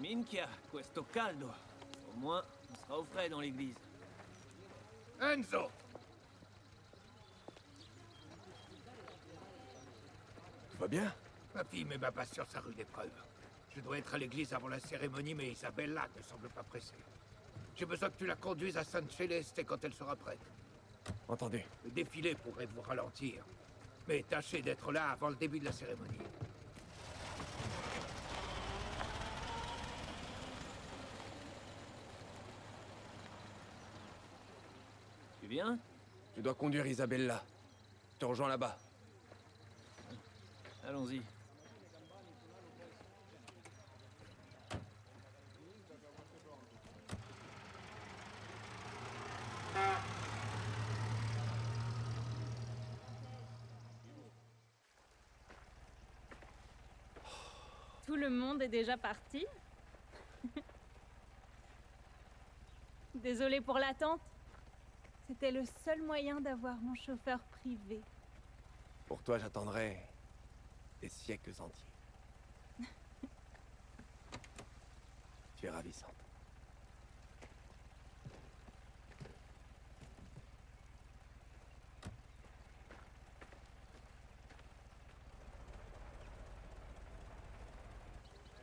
Minchia, questo caldo. Au moins, on sera au frais dans l'église. Enzo! Tout va bien? Ma fille met ma patience à rude épreuve. Je dois être à l'église avant la cérémonie, mais Isabella ne semble pas pressée. J'ai besoin que tu la conduises à San Celeste quand elle sera prête. Entendu. Le défilé pourrait vous ralentir. Mais tâchez d'être là avant le début de la cérémonie. Tu viens? Je dois conduire Isabella. Je te rejoins là-bas. Allons-y. Tout le monde est déjà parti? Désolée pour l'attente. C'était le seul moyen d'avoir mon chauffeur privé. Pour toi, j'attendrai des siècles entiers. Tu es ravissante.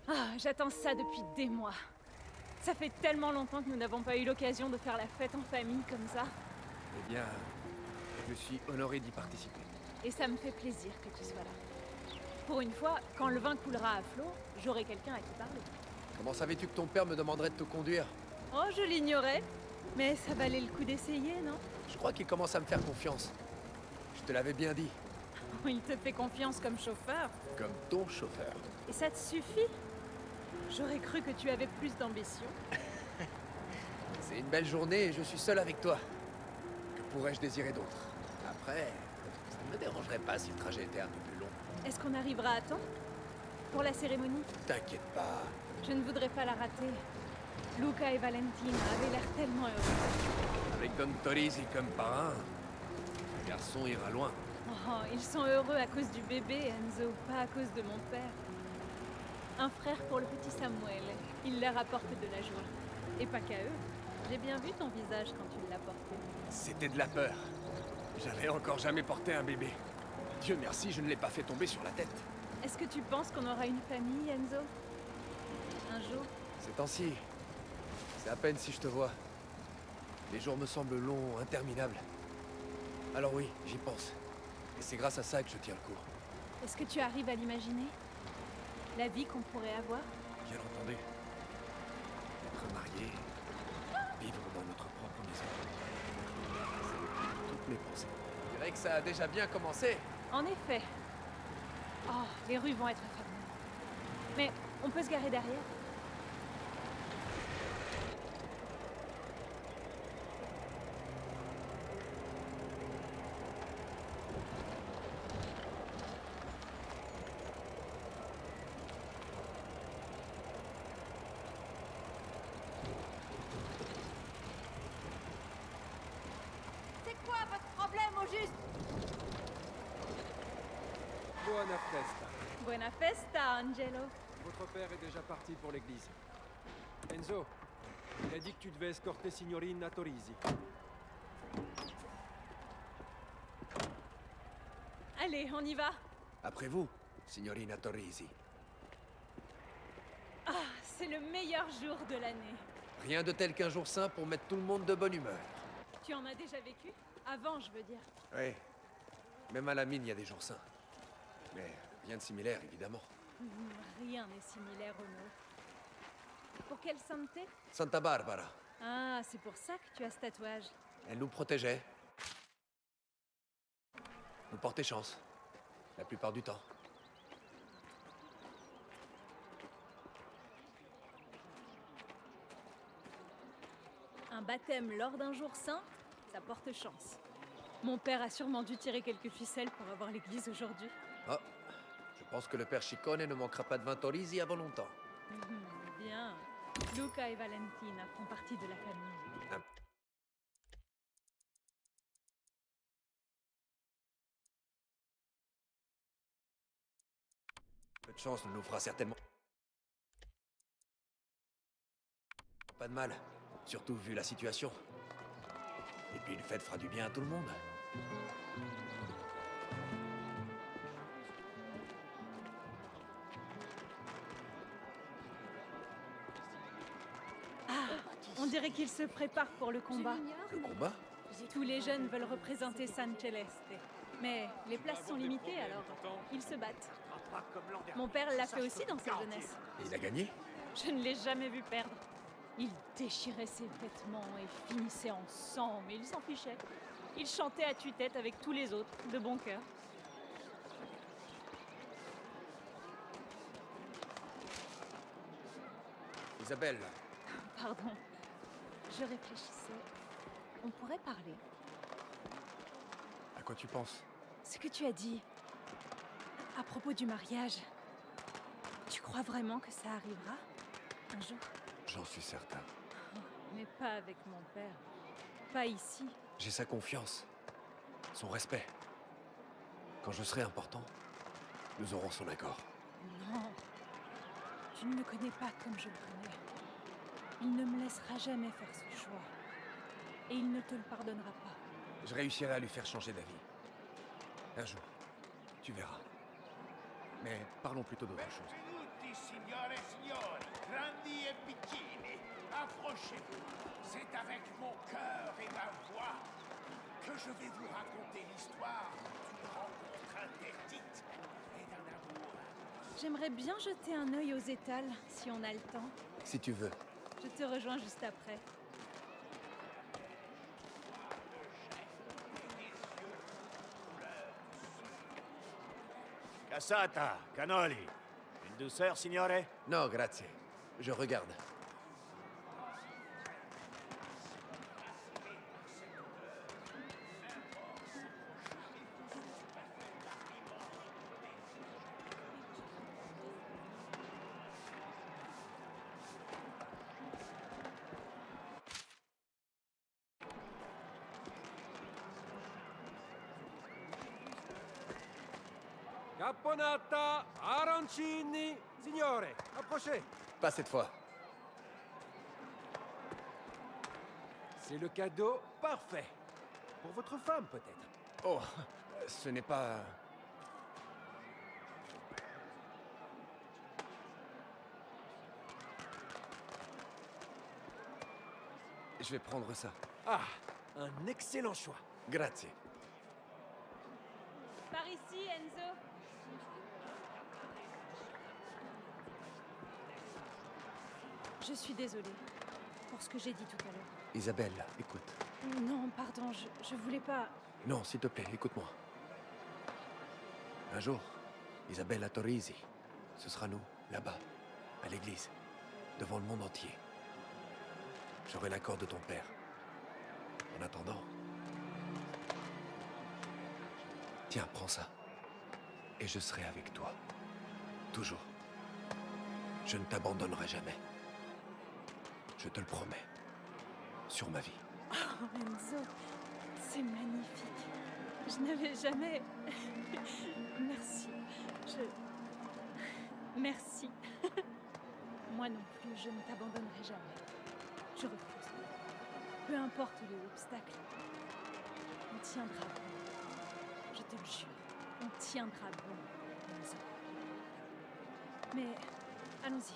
Ah, j'attends ça depuis des mois. Ça fait tellement longtemps que nous n'avons pas eu l'occasion de faire la fête en famille comme ça. Eh bien, je suis honoré d'y participer. Et ça me fait plaisir que tu sois là. Pour une fois, quand le vin coulera à flot, j'aurai quelqu'un à qui parler. Comment savais-tu que ton père me demanderait de te conduire? Oh, je l'ignorais. Mais ça valait le coup d'essayer, non? Je crois qu'il commence à me faire confiance. Je te l'avais bien dit. Il te fait confiance comme chauffeur. Comme ton chauffeur. Et ça te suffit? J'aurais cru que tu avais plus d'ambition. C'est une belle journée et je suis seul avec toi. Que pourrais-je désirer d'autre? Après, ça ne me dérangerait pas si le trajet était un peu plus long. Est-ce qu'on arrivera à temps? Pour la cérémonie? T'inquiète pas. Je ne voudrais pas la rater. Luca et Valentina avaient l'air tellement heureux. Avec Don Torisi comme parrain, le garçon ira loin. Oh, ils sont heureux à cause du bébé, Enzo, pas à cause de mon père. Un frère pour le petit Samuel. Il leur apporte de la joie. Et pas qu'à eux. J'ai bien vu ton visage quand tu l'as porté. C'était de la peur. J'avais encore jamais porté un bébé. Dieu merci, je ne l'ai pas fait tomber sur la tête. Est-ce que tu penses qu'on aura une famille, Enzo? Un jour? Ces temps-ci, c'est à peine si je te vois. Les jours me semblent longs, interminables. Alors oui, j'y pense. Et c'est grâce à ça que je tiens le coup. Est-ce que tu arrives à l'imaginer? La vie qu'on pourrait avoir? Bien entendu. Être marié, vivre dans notre propre maison. C'est toutes mes pensées. Je dirais que ça a déjà bien commencé. En effet. Oh, les rues vont être fermées. Mais on peut se garer derrière? C'est quoi votre problème au juste? Buona festa. Buena festa, Angelo. Votre père est déjà parti pour l'église. Enzo, il a dit que tu devais escorter Signorina Torisi. Allez, on y va. Après vous, signorina Torisi. Ah, c'est le meilleur jour de l'année. Rien de tel qu'un jour saint pour mettre tout le monde de bonne humeur. Tu en as déjà vécu? Avant, je veux dire. Oui. Même à la mine, il y a des jours saints. Mais rien de similaire, évidemment. Rien n'est similaire au nôtre. Pour quelle sainteté? Santa Barbara. Ah, c'est pour ça que tu as ce tatouage. Elle nous protégeait. Nous portait chance. La plupart du temps. Un baptême lors d'un jour saint, ça porte chance. Mon père a sûrement dû tirer quelques ficelles pour avoir l'église aujourd'hui. Ah, je pense que le père Ciccone ne manquera pas de vin Torisi avant longtemps. Bien. Luca et Valentina font partie de la famille. Un peu de chance ne nous fera certainement... Pas de mal. Surtout vu la situation. Et puis une fête fera du bien à tout le monde. On dirait qu'ils se préparent pour le combat. Le combat? Tous les jeunes veulent représenter San Celeste. Mais les places sont limitées, alors ils se battent. Mon père l'a fait aussi dans sa jeunesse. Et il a gagné? Je ne l'ai jamais vu perdre. Il déchirait ses vêtements et finissait en sang, mais il s'en fichait. Il chantait à tue-tête avec tous les autres, de bon cœur. Isabelle, Pardon. Je réfléchissais. On pourrait parler. à quoi tu penses? Ce que tu as dit à propos du mariage, tu crois vraiment que ça arrivera un jour? J'en suis certain. Mais pas avec mon père. Pas ici. J'ai sa confiance. Son respect. Quand je serai important, nous aurons son accord. Non. Tu ne le connais pas comme je le connais. Il ne me laissera jamais faire ce choix. Et il ne te le pardonnera pas. Je réussirai à lui faire changer d'avis. Un jour. Tu verras. Mais parlons plutôt d'autre chose. Benvenuti, signore e signori, grandi e piccini. Approchez-vous. C'est avec mon cœur et ma voix que je vais vous raconter l'histoire d'une rencontre interdite et d'un amour. J'aimerais bien jeter un œil aux étals, si on a le temps. Si tu veux. Je te rejoins juste après. Cassata, cannoli. Une douceur, signore? Non, grazie. Je regarde. Caponata, arancini. Signore, approchez. Pas cette fois. C'est le cadeau parfait. Pour votre femme, peut-être. Oh, ce n'est pas... Je vais prendre ça. Ah, un excellent choix. Grazie. Par ici, Enzo. Je suis désolée pour ce que j'ai dit tout à l'heure. Isabelle, écoute. Non, pardon, je voulais pas... Non, s'il te plaît, écoute-moi. Un jour, Isabelle à Torisi, ce sera nous, là-bas, à l'église, devant le monde entier. J'aurai l'accord de ton père. En attendant... Tiens, prends ça. Et je serai avec toi. Toujours. Je ne t'abandonnerai jamais. Je te le promets. Sur ma vie. Oh, Enzo, c'est magnifique. Je n'avais jamais... Merci. Merci. Moi non plus, je ne t'abandonnerai jamais. Je refuse. Peu importe les obstacles. On tiendra bon. Je te le jure. On tiendra bon, Enzo. Mais, allons-y.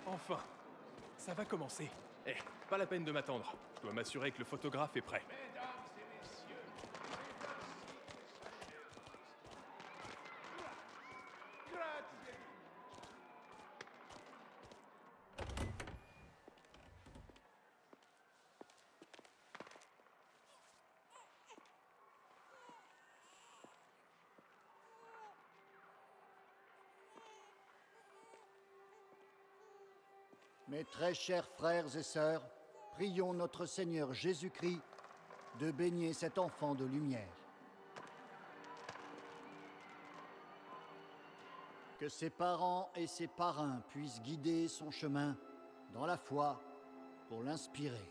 Enfin, ça va commencer. Eh, pas la peine de m'attendre. Je dois m'assurer que le photographe est prêt. Mes très chers frères et sœurs, prions notre Seigneur Jésus-Christ de baigner cet enfant de lumière. Que ses parents et ses parrains puissent guider son chemin dans la foi pour l'inspirer.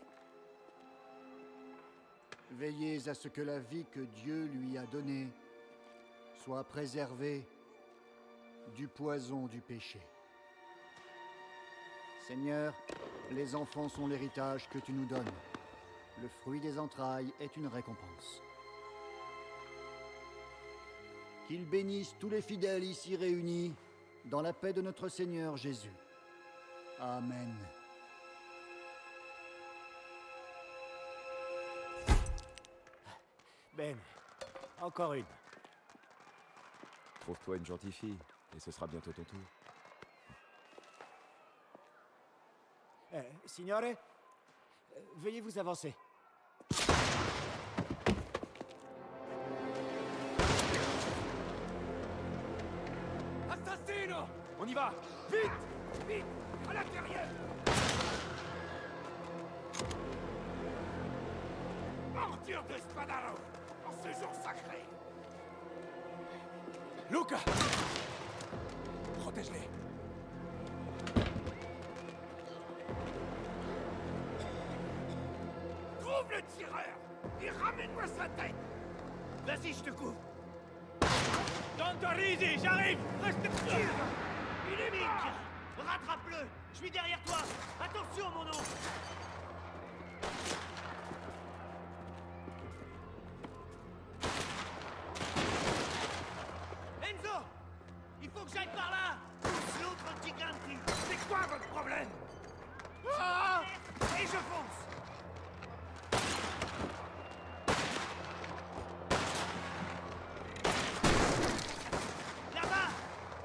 Veillez à ce que la vie que Dieu lui a donnée soit préservée du poison du péché. Seigneur, les enfants sont l'héritage que tu nous donnes. Le fruit des entrailles est une récompense. Qu'il bénisse tous les fidèles ici réunis dans la paix de notre Seigneur Jésus. Amen. Ben, encore une. Trouve-toi une gentille fille, et ce sera bientôt ton tour. Signore, veuillez vous avancer. Assassino! On y va! Vite! Vite! À l'intérieur! Ordure de Spadaro! En ce jour sacré! Luca! Protège-les! Trouve le tireur! Et ramène-moi sa tête! Vas-y, je te couvre. Tantorisi, j'arrive. Reste sûr. Il est Mick. Rattrape-le. Je suis derrière toi. Attention, mon nom. Enzo, il faut que j'aille par là. Pousse l'autre Giganti. C'est quoi votre problème? Ah! Et je fonce. Là-bas,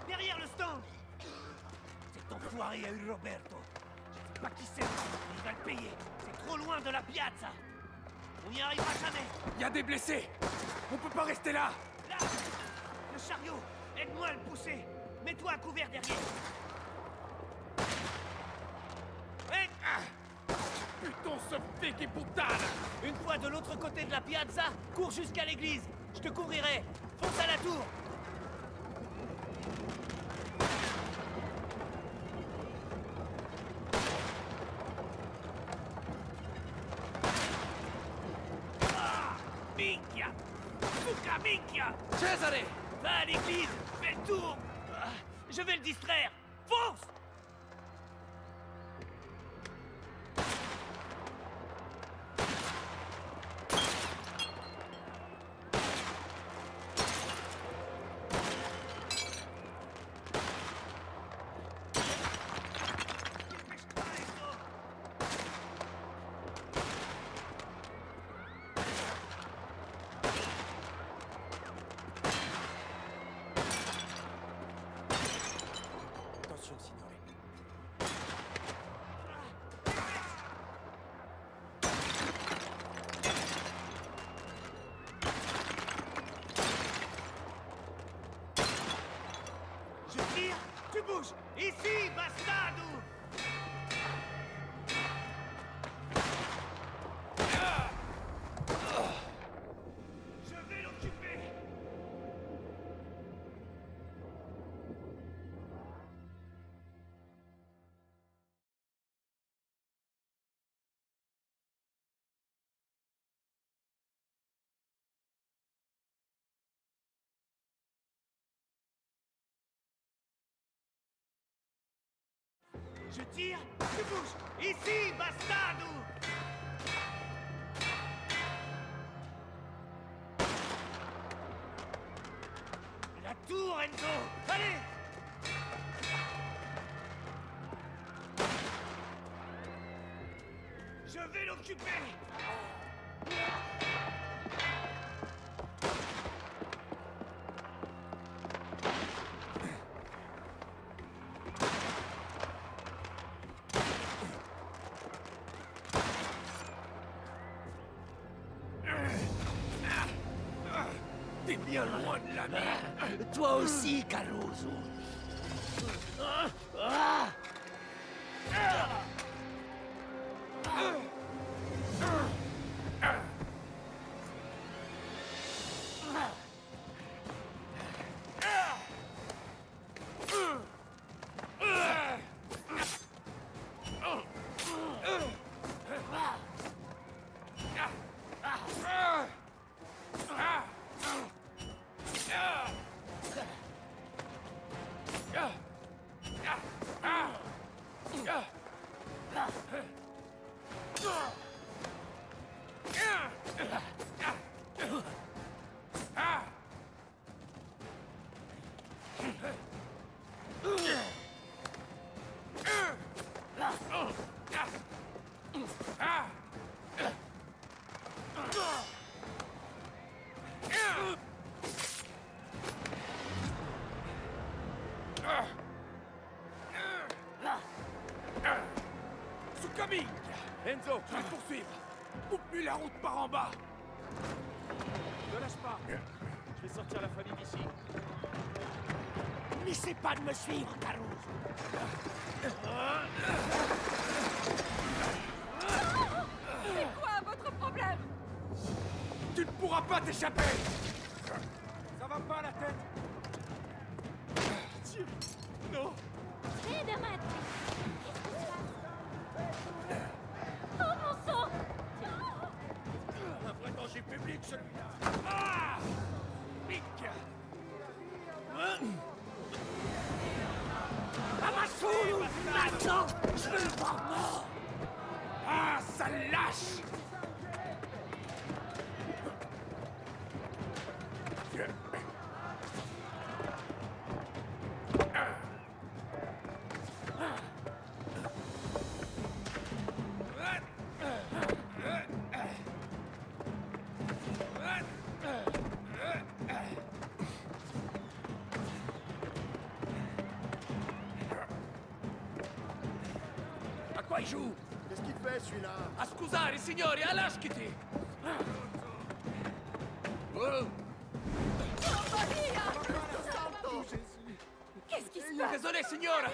derrière le stand. Cet enfoiré a eu Roberto. Je sais pas qui c'est, mais il va le payer. C'est trop loin de la piazza. On n'y arrivera jamais. Il y a des blessés! On peut pas rester là! Là, le chariot. Aide-moi à le pousser. Mets-toi à couvert derrière. Hey! Putain, ce fake et puttana! Une fois de l'autre côté de la piazza, cours jusqu'à l'église. Je te couvrirai. Fonce à la tour. Ah! Minchia! Fuca minchia! Cesare! Va à l'église. Fais le tour. Ah, je vais le distraire. Fonce! Attention, signore. Je tire, tu bouges. Ici, bastardo. Je vais l'occuper. Je tire, tu bouges. Ici, bastardo. La tour, Enzo. Allez. Je vais l'occuper. T'es bien loin de la mer! Toi aussi, Caruso. Tsukami! Enzo, Je vais te poursuivre! Coupe-lui la route par en bas! ne lâche pas. Je vais sortir la famille d'ici. N'essaie pas de me suivre, Caruso. C'est quoi votre problème? Tu ne pourras pas t'échapper! Ça va pas la tête? Dieu, non. Oh mon sang! Un vrai danger public, celui-là! Ah! Pique! Amassou! Maintenant, je veux le voir mort! Ah, ça lâche! À quoi il joue? Qu'est-ce qu'il fait, celui-là? A scusare, signori, a lasciati! Qu'est-ce qui se passe? Désolé, signora!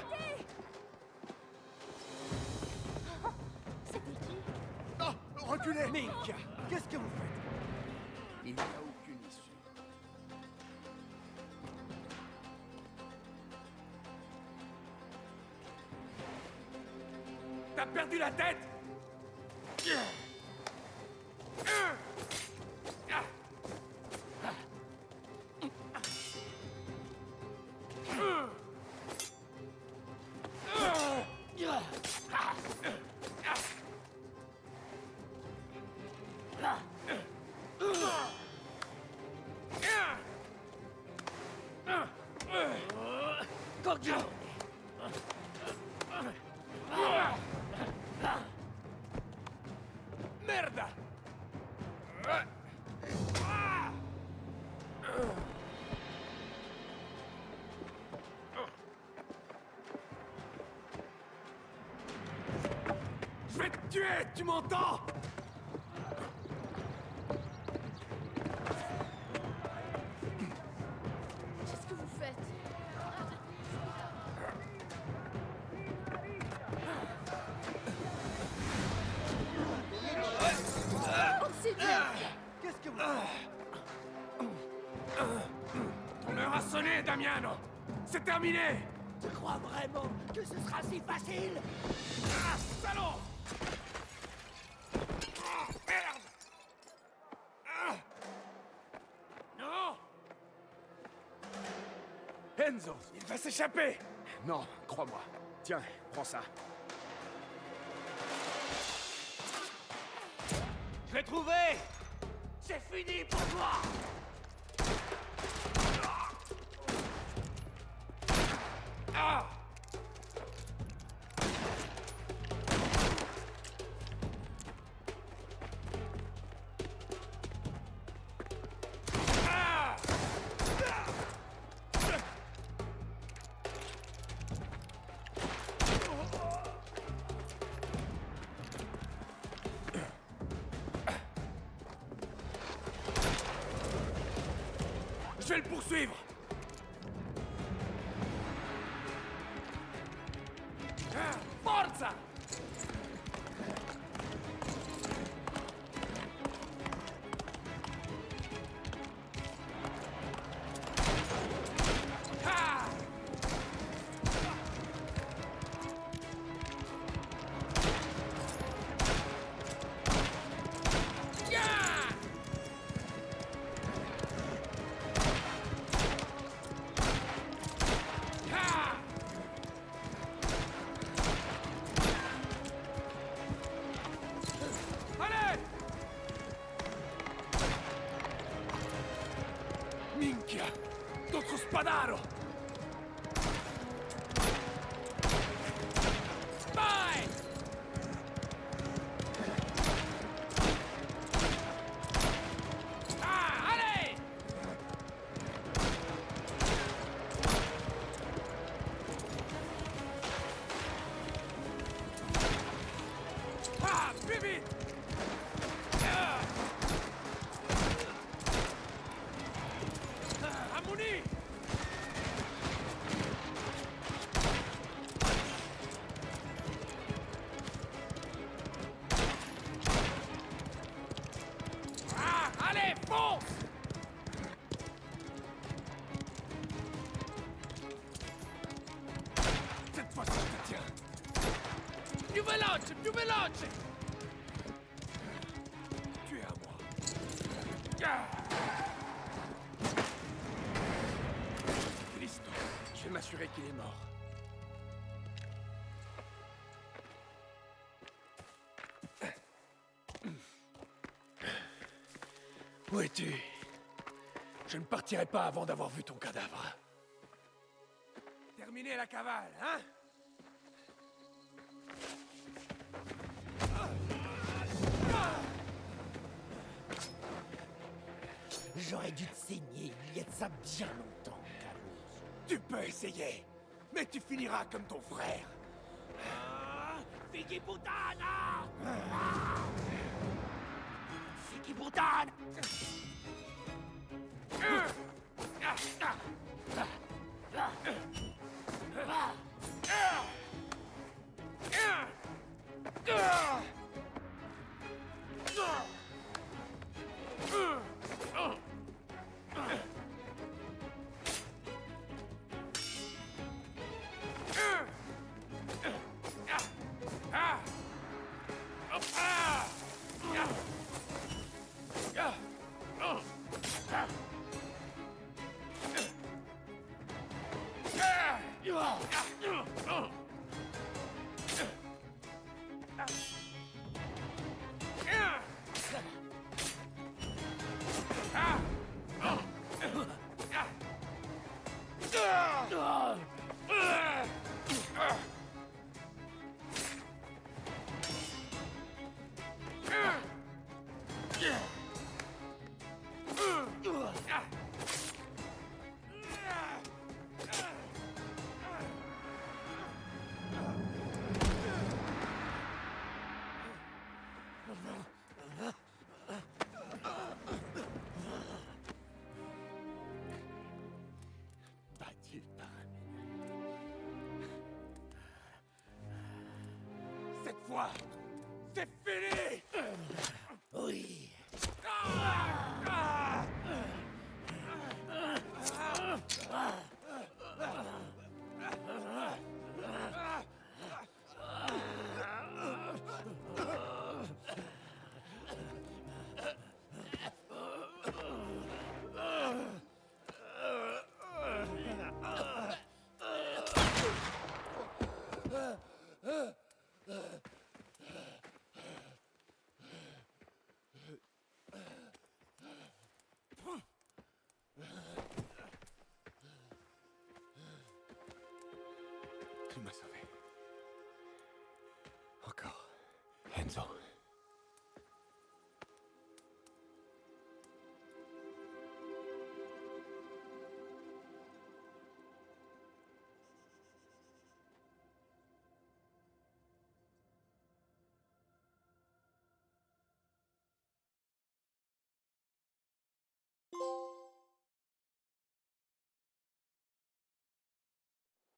C'était qui? Ah! Reculez! Minchia, qu'est-ce que vous faites? Il n'y a aucune issue. T'as perdu la tête? Coglione! Merda! Je vais te tuer, tu m'entends? Qu'est-ce que vous faites? Oh, c'est bien! Qu'est-ce que vous Ton heure a sonné, Damiano! C'est terminé! Tu crois vraiment que ce sera si facile? Ah, salaud! Ah, merde! Ah. Non! Enzo! Il va s'échapper! Non, crois-moi. Tiens, prends ça. Je l'ai trouvé! C'est fini pour toi! Ah! Ah! Je vais le poursuivre! Forza! Ah! Yeah! Sparo! Vai! Ah, allez! Ah, plus vite! Ammouni! Ah, allez, fonce! Cette fois-ci, je te tiens. Più veloce, più veloce! Tu es à moi. Ah! Cristo, je vais m'assurer qu'il est mort. Où es-tu? Je ne partirai pas avant d'avoir vu ton cadavre. Terminez la cavale, hein? J'aurais dû te saigner il y a de ça bien longtemps, Carlos. Tu peux essayer, mais tu finiras comme ton frère. Fighi puttana! Fighi puttana! Battu par Cette fois, c'est fini! Oui. Tu m'as sauvé. Encore. Enzo.